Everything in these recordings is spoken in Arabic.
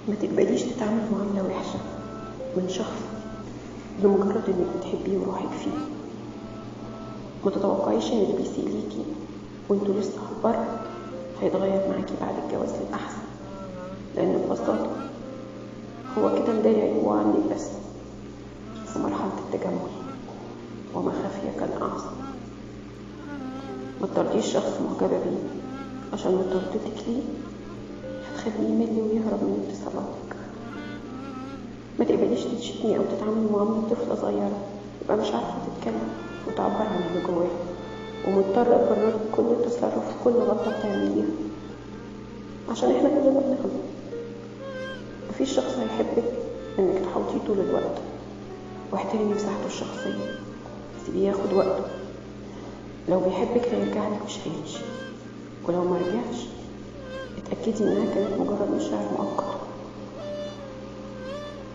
ما تقبليش تتعامل معاملة وحشة من شخص لمجرد انك بتحبيه وروحك فيه. ما تتوقعيش ان اللي بيسيء ليكي وانتوا لسه على البر هيتغير معاكي بعد الجواز للأحسن، لأن ببساطة هو كده مداري عيوبه عنك بس في مرحلة التجمل، وما خفي كان أعظم. ما تطرديش شخص معجبة بيه عشان مطاردتك ليه هتخليه يمل ويهرب من اتصالاتك. ما تقبليش تتشتمي أو تتعاملي معاملة طفلة صغيرة يبقى مش عارفة تتكلم وتعبر عن اللي جواها، ومضطرة تبرر كل تصرف كل غلطة بتعمليها، عشان احنا كلنا بنغلط. مفيش شخص هيحبك انك تحوطيه طول الوقت، واحترمي مساحته الشخصية، سيبيه ياخد وقته. لو بيحبك هيرجع لك مش هيمشي، ولو ما رجعش اتأكدي انها كانت مجرد مشاعر مؤقتة.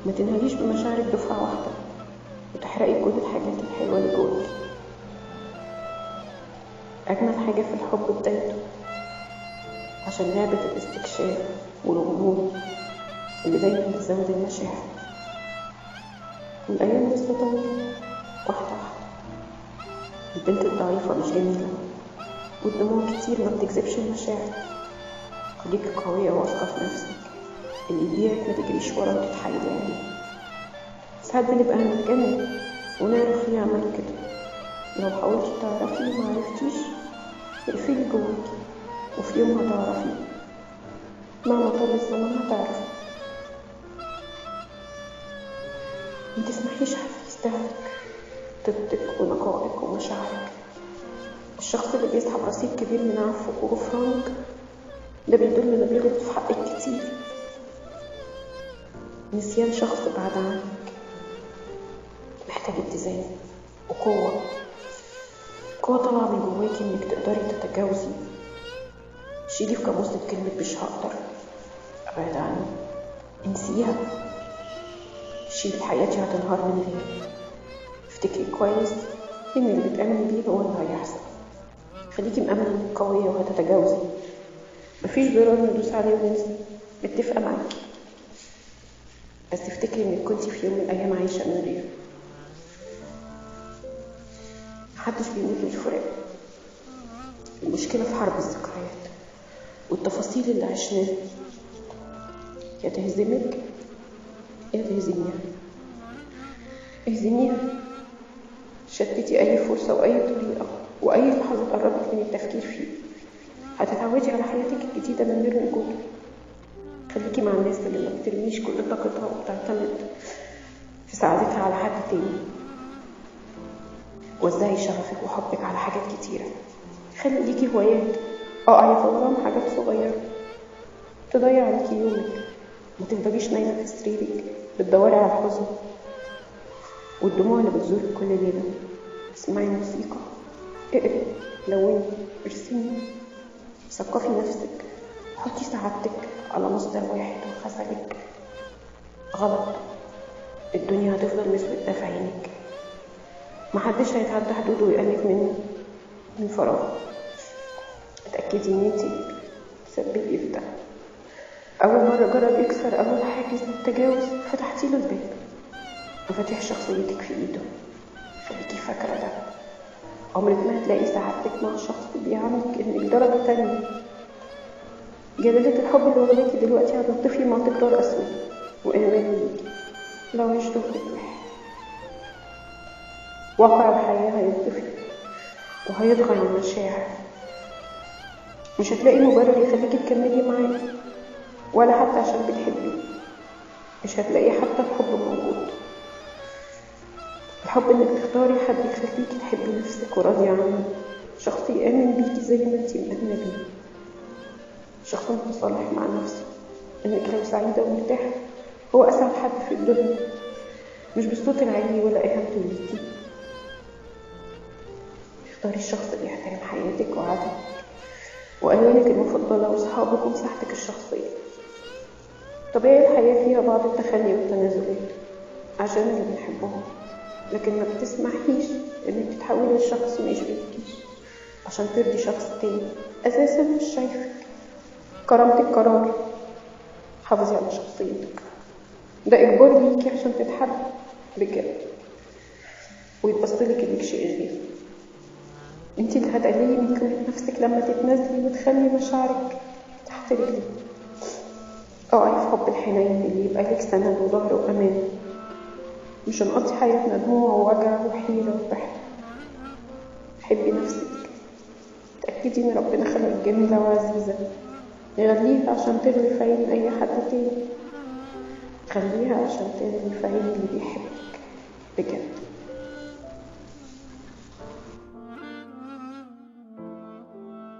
ما تنهاليش بمشاعرك دفعة واحدة وتحرقي كل الحاجات الحلوة اللي جواك. أجمل حاجة في الحب بدايته، عشان لعبة الاستكشاف والغموض اللي دايما بتزود المشاعر، والأيام لسه طويلة. واحدة واحدة. البنت الضعيفة مش جميلة، والدموع كتير ما بتجذبش المشاعر. خليكي قوية واثقة في نفسك. اللي يبيعك ما تجريش ورا وتتحايلي عليه. ساعات بنبقى هنتجنن ونعرف ليه عمل كده. لو حاولتي تعرفي ومعرفتيش اقفلي جواكي، وفي يوم هتعرفي. مهما طال الزمن هتعرفي. متسمحيش حد يستهلك طيبتك ونقائك ومشاعرك. الشخص اللي بيسحب رصيد كبير من عفوك وغفرانك ده بيدل انه بيغلط في حقك كتير. نسيان شخص بعد عنك محتاج اتزان وقوة طالعة من جواكي انك تقدري تتجاوزي. شيلي في قاموسك كلمة مش هقدر، ابعد عني، انسيها. شيلي حياتي هتنهار من غيرك. افتكري كويس ان اللي بتأمني بيه هو اللي هيحصل. خليكي مأمنة انك قوية وهتتجاوزي. مفيش ضرر ندوس عليه وننسى. متفقة معاكي، بس افتكري انك كنتي في يوم من الايام عايشة من غيره. محدش بيموت من الفراق. المشكلة في حرب الذكريات والتفاصيل اللي عشناها. يا تهزمك يا تهزميها. اهزميها. شتتي اي فرصة واي طريقة واي لحظة تقربك من التفكير فيه. هتتعودي على حياتك الجديدة من غير وجود. خليكي مع الناس اللي ما بترميش كل طاقتها وبتعتمد في سعادتها على حد تاني. وزعي شغفك وحبك على حاجات كتيرة. خلي ليكي هوايات، اقعي في غرام حاجات صغيرة تضيع عليكي يومك. ما تفضليش نايمة في سريرك بتدوري على الحزن والدموع اللي بتزورك كل ليلة. اسمعي موسيقى، اقري، لوني، ارسمي، ثقفي نفسك. حطي سعادتك على مصدر واحد وخذلك غلط. الدنيا هتفضل مسودة في عينك. محدش هيتعدى حدوده ويقلك من فراغ. اتأكدي ان انتي تسببي في ده. اول مرة جرب يكسر اول حاجز للتجاوز فتحتي له الباب. مفاتيح شخصيتك في ايده. خليكي فاكرة ده. عمرك ما هتلاقي سعادتك مع شخص بيعاملك انك درجة تانية. جلالة الحب اللي واخداكي دلوقتي هتطفي مع تكرار اسود واهمال ليكي لو عشتوا في واحد. واقع الحياة هيطفي وهيضغى على المشاعر. مش هتلاقي مبرر يخليكي تكملي معاه، ولا حتى عشان بتحبيه. مش هتلاقي حتى الحب موجود. الحب انك تختاري حد يخليكي تحبي نفسك وراضية عنه. شخص يآمن بيكي زي ما انتي مآمنة بيه. شخص متصالح مع نفسه انك لو سعيدة ومرتاحة هو اسعد حد في الدنيا، مش بالصوت العالي ولا اهانته ليكي. اختاري الشخص اللي يحترم حياتك وعادتك والوانك المفضلة واصحابك ومساحتك الشخصية. طبيعي الحياة فيها بعض التخلي والتنازلات عشان اللي بنحبهم، لكن ما بتسمحيش انك تتحولي لشخص ما يشبهكيش عشان ترضي شخص تاني اساسا مش شايفك. كرامتك قرار. حافظي على شخصيتك، ده إجبار ليكي عشان تتحب بجد ويتبصلك إنك شيء غير. انتي اللي هتقللي من قيمة نفسك لما تتنازلي وتخلي مشاعرك تحت رجلك. اوعي في حب الحنين اللي يبقى لك سند وظهر وأمان، مش هنقضي حياتنا دموع ووجع وحيرة وبحر. حبي نفسك، تأكدي إن ربنا خلقك جميلة وعزيزة، غليها عشان تغلي في عين أي حد تاني، خليها عشان تغلي في عين اللي بيحبك بجد.